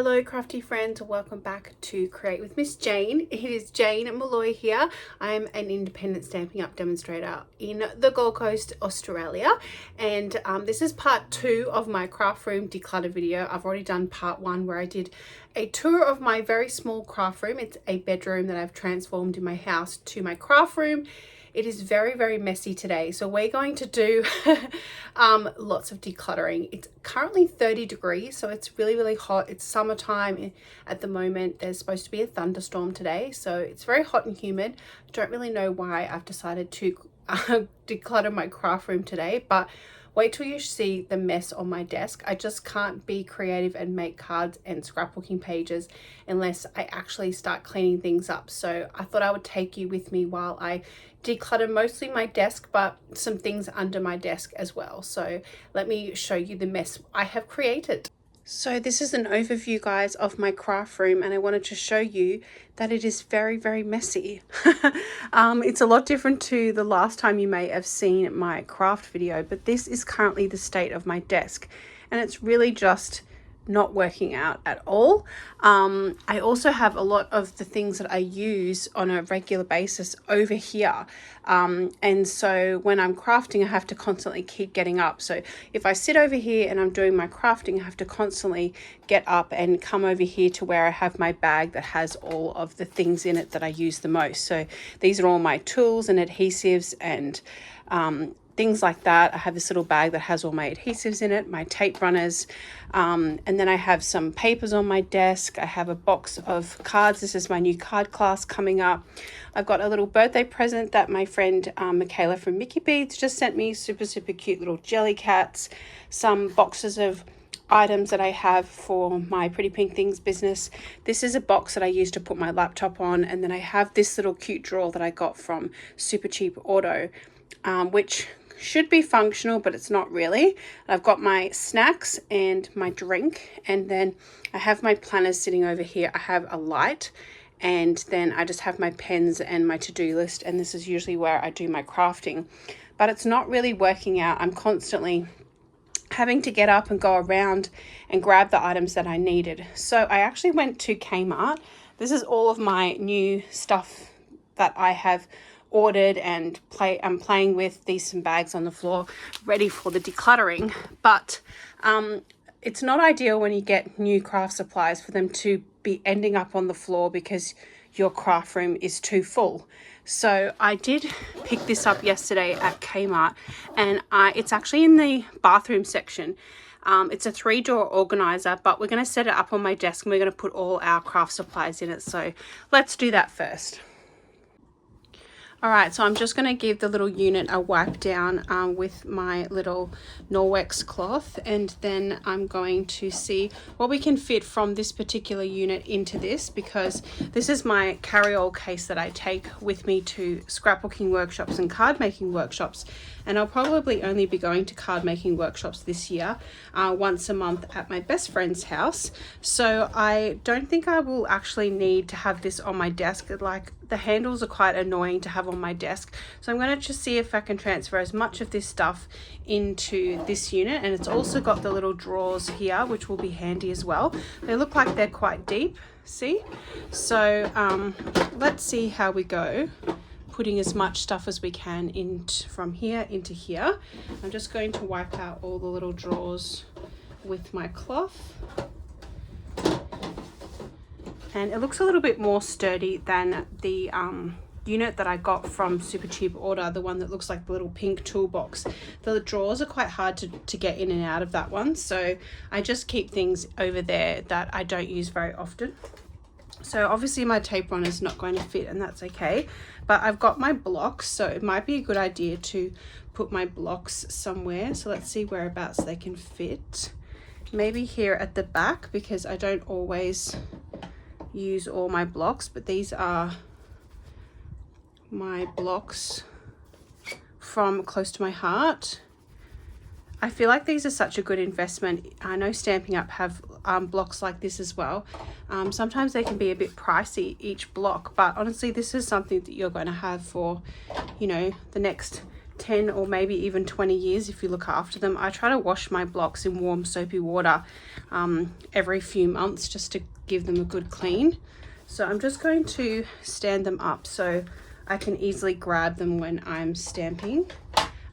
Hello crafty friends, welcome back to Create with Miss Jane. It is Jane Malloy here. I'm an independent Stampin' Up demonstrator in the Gold Coast, Australia, and this is part 2 of my craft room declutter video. I've already done part 1 where I did a tour of my very small craft room. It's a bedroom that I've transformed in my house to my craft room. It is very, very messy today, so we're going to do lots of decluttering. It's currently 30 degrees, so it's really, really hot. It's summertime at the moment. There's supposed to be a thunderstorm today, so it's very hot and humid. Don't really know why I've decided to declutter my craft room today, but wait till you see the mess on my desk. I just can't be creative and make cards and scrapbooking pages unless I actually start cleaning things up. So I thought I would take you with me while I declutter mostly my desk, but some things under my desk as well. So let me show you the mess I have created. So this is an overview, guys, of my craft room, and I wanted to show you that it is very, very messy. It's a lot different to the last time you may have seen my craft video, but this is currently the state of my desk, and it's really just not working out at all. I also have a lot of the things that I use on a regular basis over here, and so when I'm crafting I have to constantly keep getting up. So if I sit over here and I'm doing my crafting, I have to constantly get up and come over here to where I have my bag that has all of the things in it that I use the most. So these are all my tools and adhesives and things like that. I have this little bag that has all my adhesives in it, my tape runners, and then I have some papers on my desk. I have a box of cards. This is my new card class coming up. I've got a little birthday present that my friend Michaela from Mickey Beads just sent me. Super, super cute little jelly cats. Some boxes of items that I have for my Pretty Pink Thingz business. This is a box that I use to put my laptop on, and then I have this little cute drawer that I got from Super Cheap Auto, which should be functional, but it's not really. I've got my snacks and my drink, and then I have my planners sitting over here. I have a light, and then I just have my pens and my to-do list, and this is usually where I do my crafting, but it's not really working out. I'm constantly having to get up and go around and grab the items that I needed. So I actually went to Kmart. This is all of my new stuff that I have ordered and I'm playing with. These some bags on the floor ready for the decluttering, but it's not ideal when you get new craft supplies for them to be ending up on the floor because your craft room is too full. So I did pick this up yesterday at Kmart, and it's actually in the bathroom section. It's a 3-drawer organizer, but we're going to set it up on my desk and we're going to put all our craft supplies in it. So let's do that first. Alright, so I'm just going to give the little unit a wipe down with my little Norwex cloth, and then I'm going to see what we can fit from this particular unit into this, because this is my carry-all case that I take with me to scrapbooking workshops and card making workshops, and I'll probably only be going to card making workshops this year once a month at my best friend's house. So I don't think I will actually need to have this on my desk. Like, the handles are quite annoying to have on my desk, so I'm going to just see if I can transfer as much of this stuff into this unit. And it's also got the little drawers here, which will be handy as well. They look like they're quite deep, see? So let's see how we go putting as much stuff as we can in from here into here. I'm just going to wipe out all the little drawers with my cloth. And it looks a little bit more sturdy than the unit that I got from Super Cheap Auto, the one that looks like the little pink toolbox. The drawers are quite hard to get in and out of that one, so I just keep things over there that I don't use very often. So obviously my tape runner is not going to fit, and that's okay, but I've got my blocks, so it might be a good idea to put my blocks somewhere. So let's see whereabouts they can fit. Maybe here at the back, because I don't always use all my blocks, but these are my blocks from Close to My Heart. I feel like these are such a good investment. I know Stampin' Up have blocks like this as well. Sometimes they can be a bit pricey each block, but honestly this is something that you're going to have for, you know, the next 10 or maybe even 20 years if you look after them. I try to wash my blocks in warm soapy water every few months just to give them a good clean. So I'm just going to stand them up so I can easily grab them when I'm stamping.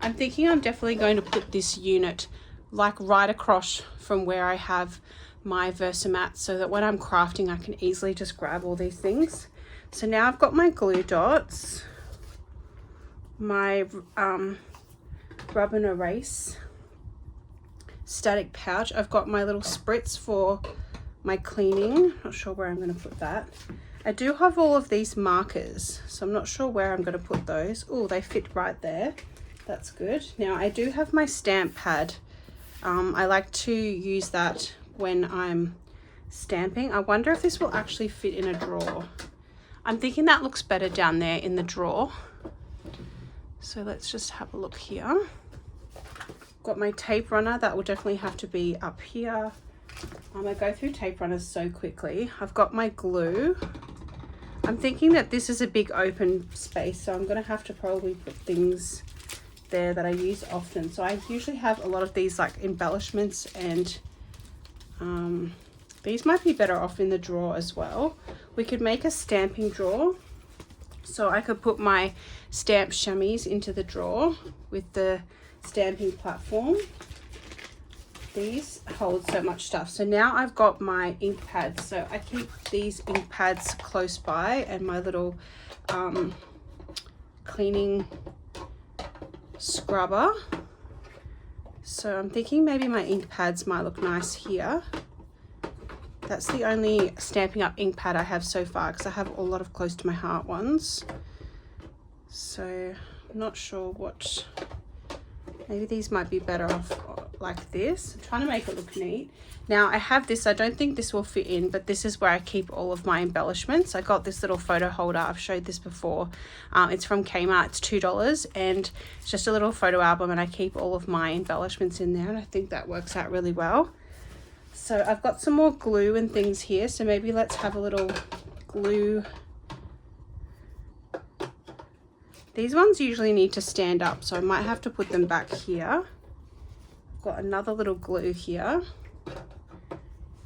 I'm thinking I'm definitely going to put this unit like right across from where I have my Versamat so that when I'm crafting I can easily just grab all these things. So now I've got my glue dots, my rub and erase static pouch. I've got my little spritz for my cleaning. Not sure where I'm going to put that. I do have all of these markers, so I'm not sure where I'm going to put those. Oh, they fit right there. That's good. Now I do have my stamp pad. I like to use that when I'm stamping. I wonder if this will actually fit in a drawer. I'm thinking that looks better down there in the drawer. So let's just have a look here. Got my tape runner. That will definitely have to be up here. I'm going to go through tape runners so quickly. I've got my glue. I'm thinking that this is a big open space, so I'm going to have to probably put things there that I use often. So I usually have a lot of these like embellishments, and these might be better off in the drawer as well. We could make a stamping drawer. So I could put my stamp chamois into the drawer with the stamping platform. These hold so much stuff. So now I've got my ink pads. So I keep these ink pads close by, and my little cleaning scrubber. So I'm thinking maybe my ink pads might look nice here. That's the only Stampin' Up ink pad I have so far, because I have a lot of close to my heart ones. So I'm not sure what, maybe these might be better off like this. I'm trying to make it look neat. Now I have this, I don't think this will fit in, but this is where I keep all of my embellishments. I got this little photo holder. I've showed this before. It's from Kmart. It's $2 and it's just a little photo album, and I keep all of my embellishments in there, and I think that works out really well. So I've got some more glue and things here, so maybe let's have a little glue. These ones usually need to stand up, so I might have to put them back here. I've got another little glue here.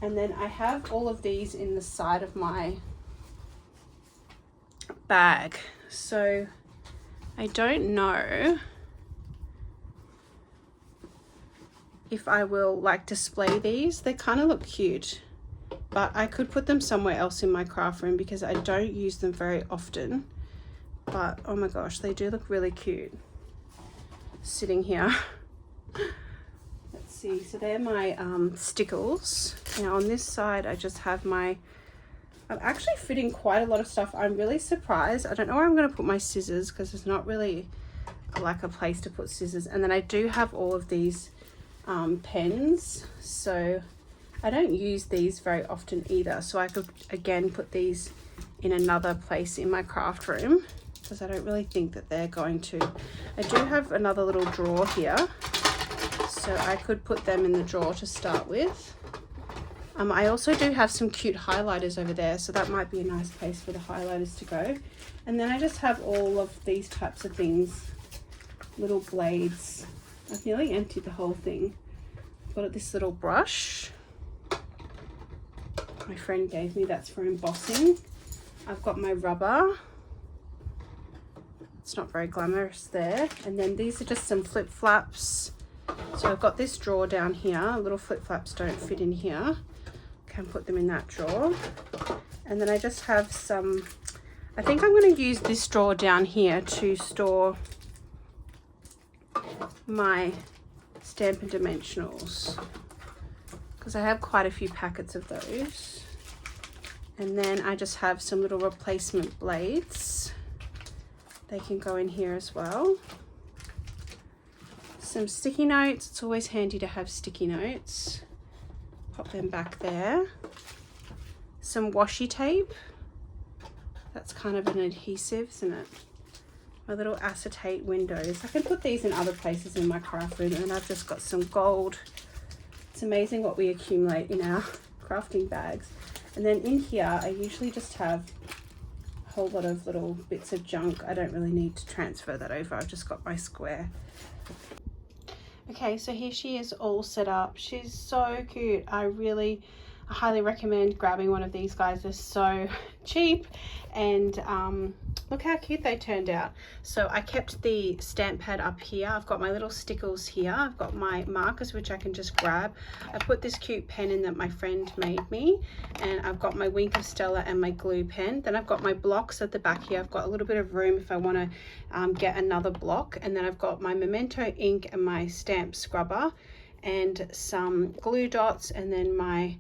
And then I have all of these in the side of my bag. So I don't know if I will like display these. They kind of look cute, but I could put them somewhere else in my craft room because I don't use them very often. But oh my gosh, they do look really cute sitting here. Let's see, so they're my stickles. Now on this side I just have my, I'm actually fitting quite a lot of stuff. I'm really surprised. I don't know where I'm going to put my scissors because there's not really like a place to put scissors. And then I do have all of these pens, so I don't use these very often either, so I could again put these in another place in my craft room because I don't really think that they're going to. I do have another little drawer here, so I could put them in the drawer to start with. I also do have some cute highlighters over there, so that might be a nice place for the highlighters to go. And then I just have all of these types of things, little blades. I've nearly emptied the whole thing. I've got this little brush my friend gave me, that's for embossing. I've got my rubber. It's not very glamorous there. And then these are just some flip flaps. So I've got this drawer down here. Little flip flaps don't fit in here. Can put them in that drawer. And then I just have some, I think I'm going to use this drawer down here to store my Stampin' Dimensionals, because I have quite a few packets of those. And then I just have some little replacement blades. They can go in here as well. Some sticky notes. It's always handy to have sticky notes. Pop them back there. Some washi tape. That's kind of an adhesive, isn't it? My little acetate windows. I can put these in other places in my craft room, and I've just got some gold. It's amazing what we accumulate in our crafting bags. And then in here, I usually just have a whole lot of little bits of junk. I don't really need to transfer that over. I've just got my square. Okay, so here she is all set up. She's so cute. I highly recommend grabbing one of these guys. They're so cheap, and look how cute they turned out. So I kept the stamp pad up here. I've got my little stickers here. I've got my markers, which I can just grab. I put this cute pen in that my friend made me, and I've got my Wink of Stella and my glue pen. Then I've got my blocks at the back here. I've got a little bit of room if I want to get another block. And then I've got my Memento ink and my stamp scrubber and some glue dots, and then my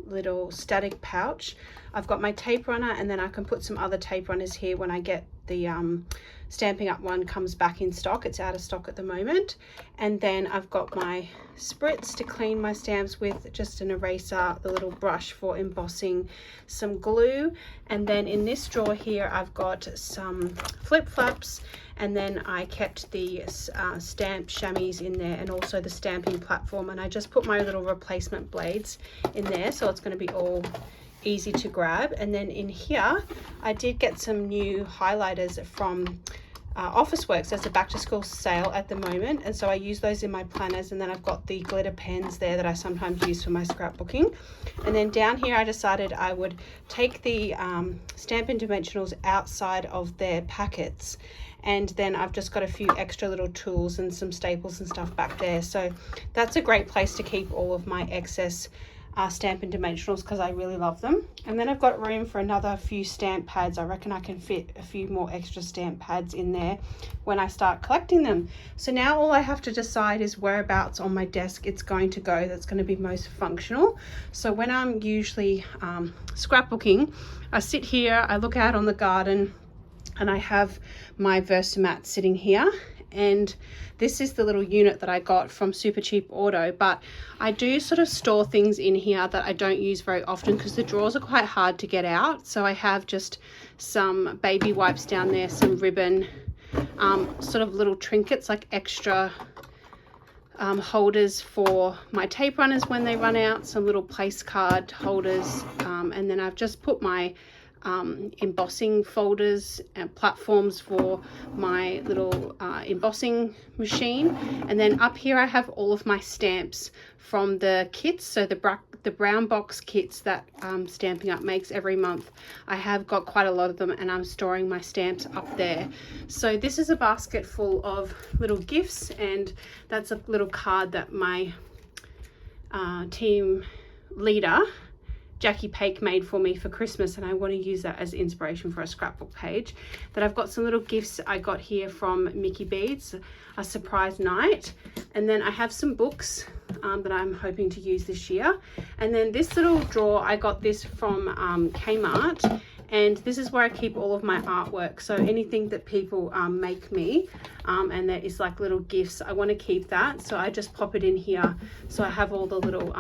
little static pouch. I've got my tape runner, and then I can put some other tape runners here when I get the Stampin' Up one comes back in stock. It's out of stock at the moment. And then I've got my spritz to clean my stamps with, just an eraser, the little brush for embossing, some glue, and then in this drawer here I've got some flip flaps, and then I kept the stamp chamois in there, and also the stamping platform, and I just put my little replacement blades in there, so it's going to be all easy to grab. And then in here I did get some new highlighters from Officeworks. There's a back to school sale at the moment, and so I use those in my planners. And then I've got the glitter pens there that I sometimes use for my scrapbooking. And then down here I decided I would take the Stampin' Dimensionals outside of their packets, and then I've just got a few extra little tools and some staples and stuff back there. So that's a great place to keep all of my excess Stampin' Dimensionals, because I really love them. And then I've got room for another few stamp pads. I reckon I can fit a few more extra stamp pads in there when I start collecting them. So now all I have to decide is whereabouts on my desk it's going to go that's going to be most functional. So when I'm usually scrapbooking, I sit here, I look out on the garden, and I have my Versamat sitting here. And this is the little unit that I got from Super Cheap Auto, but I do sort of store things in here that I don't use very often because the drawers are quite hard to get out. So I have just some baby wipes down there, some ribbon, sort of little trinkets like extra holders for my tape runners when they run out, some little place card holders, and then I've just put my embossing folders and platforms for my little embossing machine. And then up here I have all of my stamps from the kits, so the brown box kits that Stampin' Up makes every month. I have got quite a lot of them, and I'm storing my stamps up there. So this is a basket full of little gifts, and that's a little card that my team leader Jackie Pake made for me for Christmas, and I want to use that as inspiration for a scrapbook page. Then I've got some little gifts I got here from Mickey Beads, a surprise night, and then I have some books that I'm hoping to use this year. And then this little drawer, I got this from Kmart, and this is where I keep all of my artwork. So anything that people make me, and that is like little gifts, I want to keep that, so I just pop it in here. So I have all the little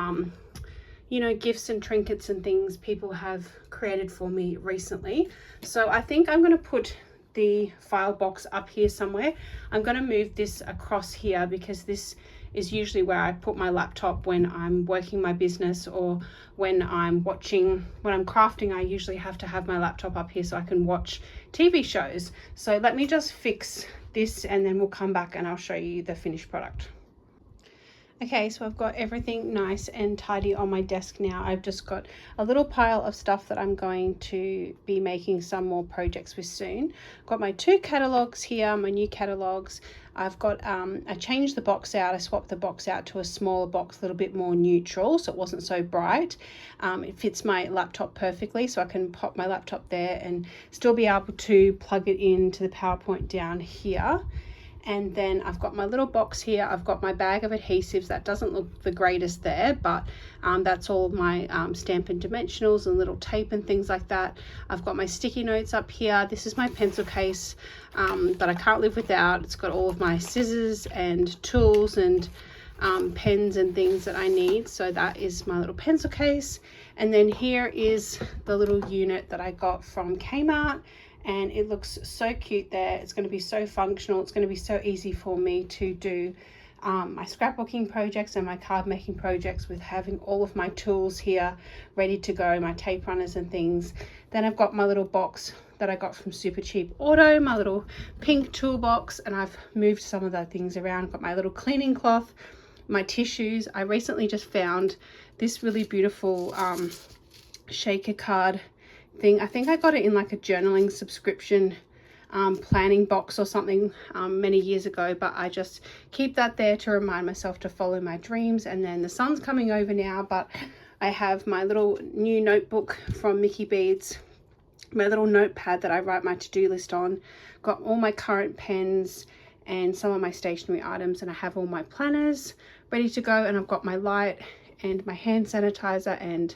you know, gifts and trinkets and things people have created for me recently. So I think I'm going to put the file box up here somewhere. I'm going to move this across here because this is usually where I put my laptop when I'm working my business, or when I'm crafting. I usually have to have my laptop up here so I can watch TV shows. So let me just fix this, and then we'll come back and I'll show you the finished product. Okay, so I've got everything nice and tidy on my desk now. I've just got a little pile of stuff that I'm going to be making some more projects with soon. I've got my 2 catalogs here, my new catalogs. I've got, I changed the box out. I swapped the box out to a smaller box, a little bit more neutral, so it wasn't so bright. It fits my laptop perfectly, so I can pop my laptop there and still be able to plug it into the PowerPoint down here. And then I've got my little box here. I've got my bag of adhesives. That doesn't look the greatest there, but that's all of my Stampin' Dimensionals and little tape and things like that. I've got my sticky notes up here. This is my pencil case that I can't live without. It's got all of my scissors and tools and pens and things that I need. So that is my little pencil case. And then here is the little unit that I got from Kmart. And it looks so cute there. It's going to be so functional. It's going to be so easy for me to do my scrapbooking projects and my card making projects with having all of my tools here ready to go, my tape runners and things. Then I've got my little box that I got from Super Cheap Auto, my little pink toolbox, and I've moved some of the things around. I've got my little cleaning cloth, my tissues. I recently just found this really beautiful shaker card thing. I think I got it in like a journaling subscription planning box or something many years ago, but I just keep that there to remind myself to follow my dreams. And then the sun's coming over now, but I have my little new notebook from Mickey Beads, my little notepad that I write my to-do list on, got all my current pens and some of my stationery items, and I have all my planners ready to go, and I've got my light and my hand sanitizer and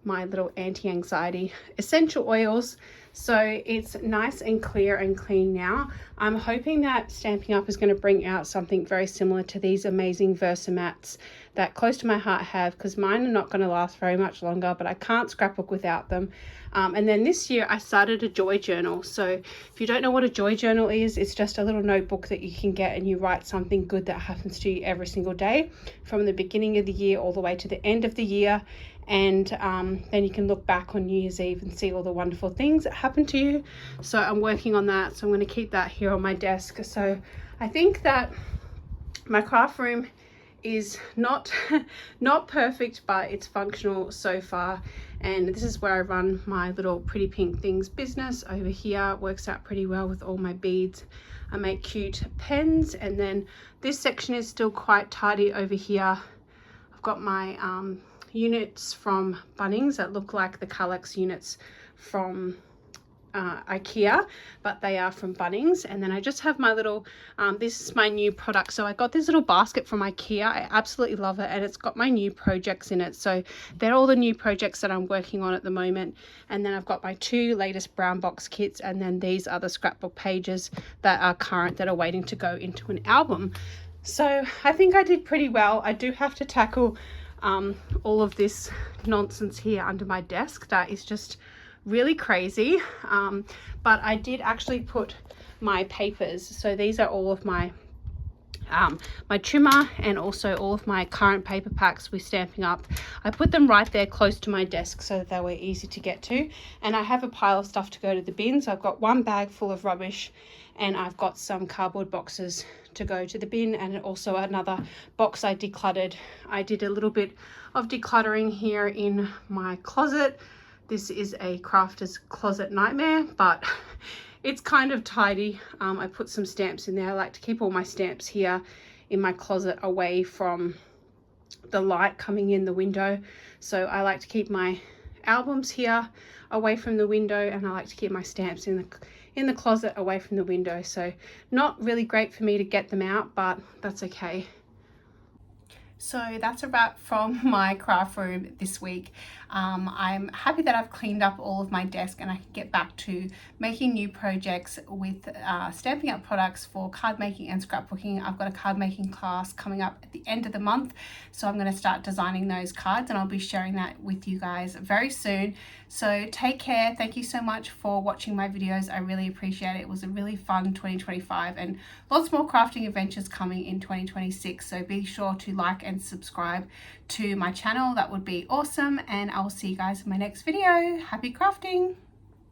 my little anti-anxiety essential oils. So it's nice and clear and clean now. I'm hoping that Stampin' Up is going to bring out something very similar to these amazing Versamats that Close to My Heart have, because mine are not going to last very much longer, but I can't scrapbook without them. And then this year I started a joy journal. So if you don't know what a joy journal is, it's just a little notebook that you can get and you write something good that happens to you every single day from the beginning of the year all the way to the end of the year. And then you can look back on New Year's Eve and see all the wonderful things that happened to you. So I'm working on that, so I'm going to keep that here on my desk. So I think that my craft room is not perfect, but it's functional so far. And this is where I run my little Pretty Pink Thingz business. Over here it works out pretty well with all my beads. I make cute pens, and then this section is still quite tidy over here. I've got my units from Bunnings that look like the Kallax units from IKEA, but they are from Bunnings. And then I just have my little this is my new product. So I got this little basket from IKEA. I absolutely love it, and it's got my new projects in it. So they're all the new projects that I'm working on at the moment. And then I've got my 2 latest brown box kits, and then these are the scrapbook pages that are current that are waiting to go into an album. So I think I did pretty well. I do have to tackle all of this nonsense here under my desk that is just really crazy, but I did actually put my papers, so these are all of my my trimmer and also all of my current paper packs with Stampin' Up. I put them right there close to my desk so that they were easy to get to, and I have a pile of stuff to go to the bin. So I've got one bag full of rubbish, and I've got some cardboard boxes to go to the bin, and also another box I decluttered. I did a little bit of decluttering here in my closet. This is a crafter's closet nightmare, but it's kind of tidy. I put some stamps in there. I like to keep all my stamps here in my closet away from the light coming in the window. So I like to keep my albums here away from the window, and I like to keep my stamps in the closet away from the window. So not really great for me to get them out, but that's okay. So that's a wrap from my craft room this week. I'm happy that I've cleaned up all of my desk and I can get back to making new projects with Stampin' Up products for card making and scrapbooking. I've got a card making class coming up at the end of the month, so I'm going to start designing those cards, and I'll be sharing that with you guys very soon. So take care. Thank you so much for watching my videos. I really appreciate it. It was a really fun 2025, and lots more crafting adventures coming in 2026. So be sure to like and subscribe to my channel. That would be awesome, and I'll see you guys in my next video. Happy crafting!